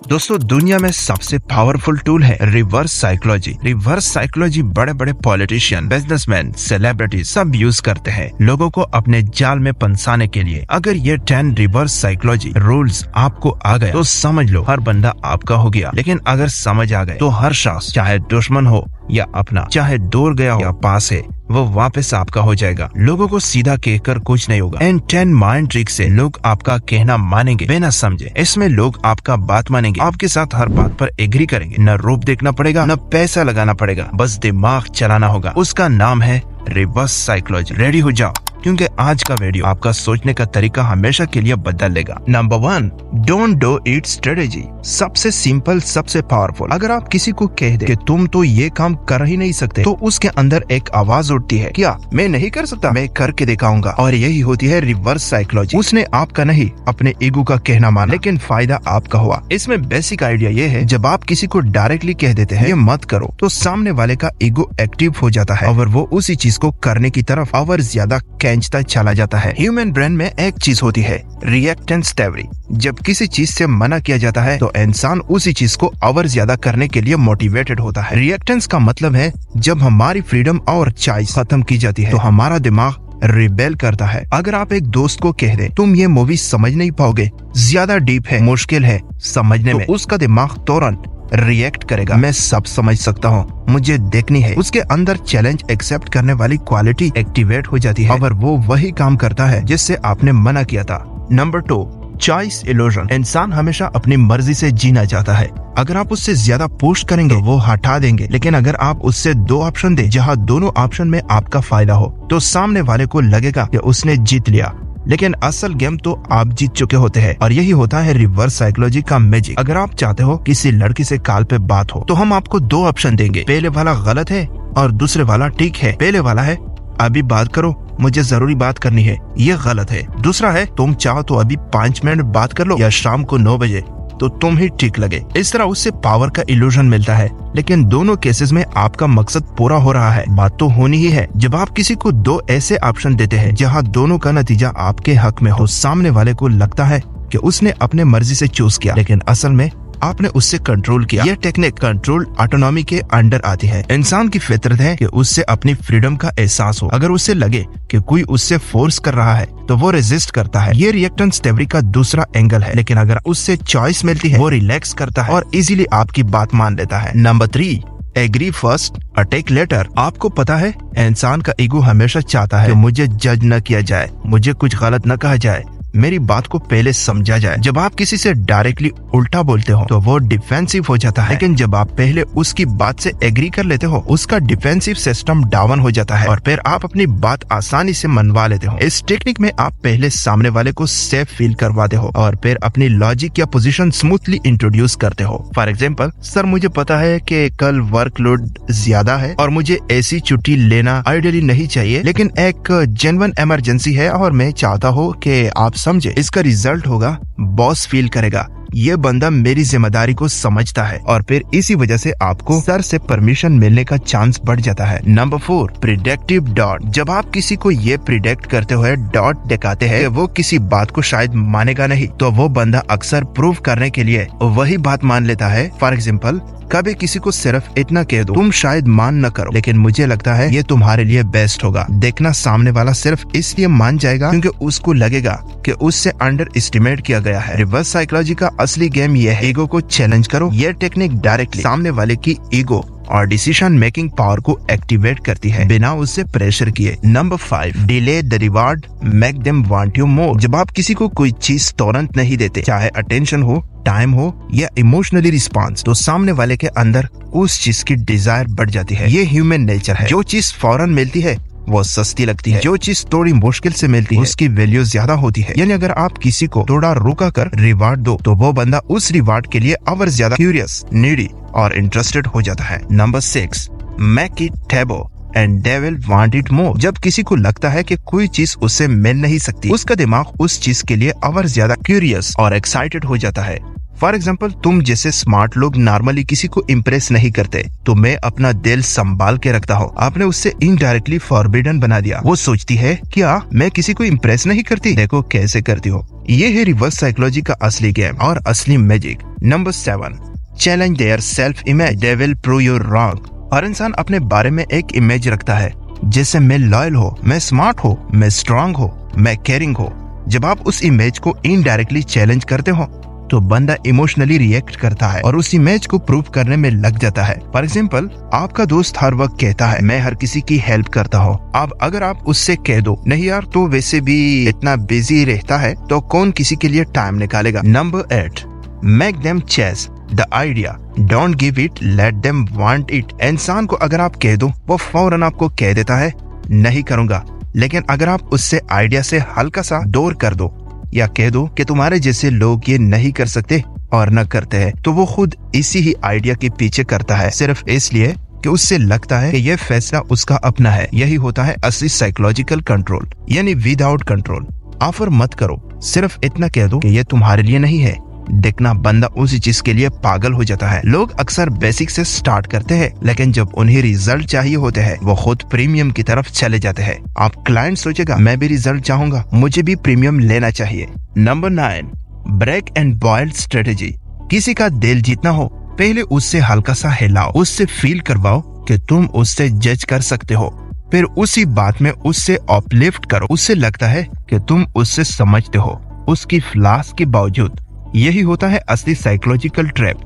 दोस्तों दुनिया में सबसे पावरफुल टूल है रिवर्स साइकोलॉजी। रिवर्स साइकोलॉजी बड़े बड़े पॉलिटिशियन, बिजनेसमैन, सेलिब्रिटी सब यूज करते हैं लोगों को अपने जाल में फंसाने के लिए। अगर ये 10 रिवर्स साइकोलॉजी रूल्स आपको आ गए तो समझ लो हर बंदा आपका हो गया। लेकिन अगर समझ आ गए तो हर शख्स, चाहे दुश्मन हो या अपना, चाहे दूर गया हो या पास है, वो वापस आपका हो जाएगा। लोगों को सीधा कहकर कुछ नहीं होगा। इन 10 माइंड ट्रिक से लोग आपका कहना मानेंगे बिना समझे। इसमें लोग आपका बात मानेंगे, आपके साथ हर बात पर एग्री करेंगे। न रूप देखना पड़ेगा, न पैसा लगाना पड़ेगा, बस दिमाग चलाना होगा। उसका नाम है रिवर्स साइकोलॉजी। रेडी हो जाओ, क्योंकि आज का वीडियो आपका सोचने का तरीका हमेशा के लिए बदल देगा। Number 1, don't do it strategy. सबसे सिंपल, सबसे पावरफुल। अगर आप किसी को कह दे कि तुम तो ये काम कर ही नहीं सकते, तो उसके अंदर एक आवाज उठती है, क्या मैं नहीं कर सकता, मैं करके दिखाऊंगा। और यही होती है रिवर्स साइकोलॉजी। उसने आपका नहीं, अपने ईगो का कहना माना, लेकिन फायदा आपका हुआ। इसमें बेसिक आइडिया ये है, जब आप किसी को डायरेक्टली कह देते हैं ये मत करो, तो सामने वाले का ईगो एक्टिव हो जाता है और वो उसी चीज को करने की तरफ और ज्यादा खींचता चला जाता है। ह्यूमन ब्रेन में एक चीज होती है, रिएक्टेंस थ्योरी। जब किसी चीज से मना किया जाता है तो इंसान उसी चीज को और ज्यादा करने के लिए मोटिवेटेड होता है। रिएक्टेंस का मतलब है जब हमारी फ्रीडम और चॉइस खत्म की जाती है तो हमारा दिमाग रिबेल करता है। अगर आप एक दोस्त को कह दे तुम ये मूवी समझ नहीं पाओगे, ज्यादा डीप है, मुश्किल है समझने में, उसका दिमाग तुरंत रिएक्ट करेगा, मैं सब समझ सकता हूँ, मुझे देखनी है। उसके अंदर चैलेंज एक्सेप्ट करने वाली क्वालिटी एक्टिवेट हो जाती है और वो वही काम करता है जिससे आपने मना किया था। Number 2, choice illusion. इंसान हमेशा अपनी मर्जी से जीना चाहता है। अगर आप उससे ज्यादा पुश करेंगे वो हटा देंगे, लेकिन अगर आप उससे 2 ऑप्शन दे जहाँ दोनों ऑप्शन में आपका फायदा हो, तो सामने वाले को लगेगा कि उसने जीत लिया। लेकिन असल गेम तो आप जीत चुके होते हैं। और यही होता है रिवर्स साइकोलॉजी का मैजिक। अगर आप चाहते हो किसी लड़की से कॉल पे बात हो, तो हम आपको 2 ऑप्शन देंगे। पहले वाला गलत है और दूसरे वाला ठीक है। पहले वाला है अभी बात करो, मुझे जरूरी बात करनी है, ये गलत है। दूसरा है तुम चाहो तो अभी 5 मिनट बात कर लो या शाम को 9 बजे, तो तुम ही ठीक लगे। इस तरह उससे पावर का इल्यूजन मिलता है, लेकिन दोनों केसेस में आपका मकसद पूरा हो रहा है। बात तो होनी ही है। जब आप किसी को 2 ऐसे ऑप्शन देते हैं जहां दोनों का नतीजा आपके हक में हो, सामने वाले को लगता है कि उसने अपने मर्जी से चूज किया, लेकिन असल में आपने उससे कंट्रोल किया। यह टेक्निक कंट्रोल ऑटोनॉमी के अंडर आती है। इंसान की फितरत है कि उससे अपनी फ्रीडम का एहसास हो। अगर उससे लगे कि कोई उससे फोर्स कर रहा है तो वो रेजिस्ट करता है। ये रिएक्टेंस थ्योरी का दूसरा एंगल है। लेकिन अगर उससे चॉइस मिलती है वो रिलैक्स करता है और इजीली आपकी बात मान लेता है। Number 3, agree first attack later. आपको पता है इंसान का ईगो हमेशा चाहता है कि मुझे जज न किया जाए, मुझे कुछ गलत न कहा जाए, मेरी बात को पहले समझा जाए। जब आप किसी से डायरेक्टली उल्टा बोलते हो तो वो डिफेंसिव हो जाता है, लेकिन जब आप पहले उसकी बात से एग्री कर लेते हो, उसका डिफेंसिव सिस्टम डाउन हो जाता है और फिर आप अपनी बात आसानी से मनवा लेते हो। इस टेक्निक में आप पहले सामने वाले को सेफ फील करवाते हो और फिर अपनी लॉजिक या पोजीशन स्मूथली इंट्रोड्यूस करते हो। फॉर एग्जाम्पल, सर मुझे पता है कि कल वर्कलोड ज्यादा है और मुझे ऐसी छुट्टी लेना आइडियली नहीं चाहिए, लेकिन एक जेन्युइन इमरजेंसी है और मैं चाहता हूँ कि आप समझे। इसका रिजल्ट होगा बॉस फील करेगा ये बंदा मेरी जिम्मेदारी को समझता है, और फिर इसी वजह से आपको सर से परमिशन मिलने का चांस बढ़ जाता है। Number 4, predictive dot. जब आप किसी को ये प्रिडिक्ट करते हुए डॉट दिखाते हैं कि वो किसी बात को शायद मानेगा नहीं, तो वो बंदा अक्सर प्रूव करने के लिए वही बात मान लेता है। फॉर एग्जाम्पल, कभी किसी को सिर्फ इतना कह दो, तुम शायद मान न करो, लेकिन मुझे लगता है ये तुम्हारे लिए बेस्ट होगा। देखना सामने वाला सिर्फ इसलिए मान जाएगा क्योंकि उसको लगेगा कि उससे अंडर एस्टिमेट किया गया है। रिवर्स साइकोलॉजी का असली गेम ये है, ईगो को चैलेंज करो। ये टेक्निक डायरेक्टली सामने वाले की ईगो और डिसीजन मेकिंग पावर को एक्टिवेट करती है बिना उससे प्रेशर किए। Number 5, delay the reward make them want you more. जब आप किसी को कोई चीज तुरंत नहीं देते, चाहे अटेंशन हो, टाइम हो या इमोशनली रिस्पॉन्स, तो सामने वाले के अंदर उस चीज की डिजायर बढ़ जाती है। ये ह्यूमन नेचर है। जो चीज फौरन मिलती है वो सस्ती लगती है, जो चीज थोड़ी मुश्किल से मिलती है उसकी वैल्यू ज्यादा होती है। यानी अगर आप किसी को थोड़ा रुका कर रिवार्ड दो तो वो बंदा उस रिवार्ड के लिए और ज्यादा क्यूरियस, नीडी और इंटरेस्टेड हो जाता है। Number 6, make it taboo and they will want it more. जब किसी को लगता है कि कोई चीज उससे मिल नहीं सकती, उसका दिमाग उस चीज के लिए और ज्यादा क्यूरियस और एक्साइटेड हो जाता है। फॉर एग्जाम्पल, तुम जैसे स्मार्ट लोग नॉर्मली किसी को इम्प्रेस नहीं करते, तो मैं अपना दिल संभाल के रखता हूँ। आपने उससे इनडायरेक्टली फॉरबिडन बना दिया। वो सोचती है क्या मैं किसी को इम्प्रेस नहीं करती, देखो कैसे करती हो। ये है रिवर्स साइकोलॉजी का असली गेम और असली magic. Number 7, challenge their self image, they will prove you wrong. हर इंसान अपने बारे में एक इमेज रखता है, जैसे मैं लॉयल हो, मैं स्मार्ट हो, मैं स्ट्रांग हो, मैं केयरिंग हो। जब आप उस इमेज को इनडायरेक्टली चैलेंज करते हो तो बंदा इमोशनली रिएक्ट करता है और उस इमेज को प्रूव करने में लग जाता है। फॉर एग्जाम्पल, आपका दोस्त हर वक्त कहता है मैं हर किसी की हेल्प करता हूँ। अब अगर आप उससे कह दो नहीं यार तो वैसे भी इतना बिजी रहता है, तो कौन किसी के लिए टाइम निकालेगा। Number 8, make them chase the idea, don't give it, let them want it. इंसान को अगर आप कह दो वो फौरन आपको कह देता है नहीं करूंगा, लेकिन अगर आप उससे आइडिया से हल्का सा दूर कर दो या कह दो कि तुम्हारे जैसे लोग ये नहीं कर सकते और न करते हैं, तो वो खुद इसी ही आइडिया के पीछे करता है, सिर्फ इसलिए कि उससे लगता है कि ये फैसला उसका अपना है। यही होता है असली साइकोलॉजिकल कंट्रोल, यानी विदाउट कंट्रोल। ऑफर मत करो, सिर्फ इतना कह दो कि ये तुम्हारे लिए नहीं है। देखना, बंदा उसी चीज के लिए पागल हो जाता है। लोग अक्सर बेसिक से स्टार्ट करते हैं, लेकिन जब उन्हें रिजल्ट चाहिए होते हैं वो खुद प्रीमियम की तरफ चले जाते हैं। आप क्लाइंट सोचेगा मैं भी रिजल्ट चाहूंगा, मुझे भी प्रीमियम लेना चाहिए। Number 9, break and boiled strategy. किसी का दिल जीतना हो, पहले उससे हल्का सा हिलाओ, उससे फील करवाओ कि तुम उससे जज कर सकते हो, फिर उसी बात में उससे अपलिफ्ट करो। उससे लगता है कि तुम उससे समझते हो उसकी फ्लॉस के बावजूद। यही होता है असली साइकोलॉजिकल ट्रैप।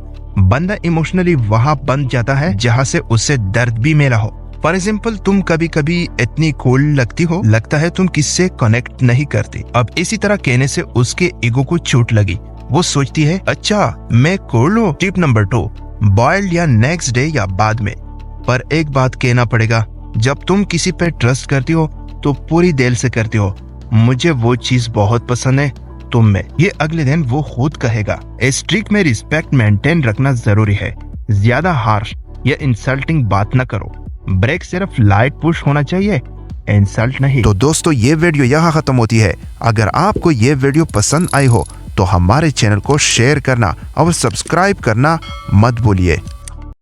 बंदा इमोशनली वहां बंध जाता है जहां से उससे दर्द भी मिला हो। फॉर एग्जाम्पल, तुम कभी कभी इतनी कूल लगती हो, लगता है तुम किससे कनेक्ट नहीं करती। अब इसी तरह कहने से उसके ईगो को चोट लगी, वो सोचती है अच्छा मैं कूल हूँ। टिप नंबर 2, बॉइल्ड या नेक्स्ट डे या बाद में। पर एक बात कहना पड़ेगा, जब तुम किसी पे ट्रस्ट करती हो तो पूरी दिल से करती हो, मुझे वो चीज बहुत पसंद है तुम में। ये अगले दिन वो खुद कहेगा। इस ट्रिक में रिस्पेक्ट मेंटेन रखना जरूरी है। ज्यादा हार्श या इंसल्टिंग बात न करो। ब्रेक सिर्फ लाइट पुश होना चाहिए, इंसल्ट नहीं। तो दोस्तों, ये वीडियो यहाँ खत्म होती है। अगर आपको ये वीडियो पसंद आई हो तो हमारे चैनल को शेयर करना और सब्सक्राइब करना मत भूलिए।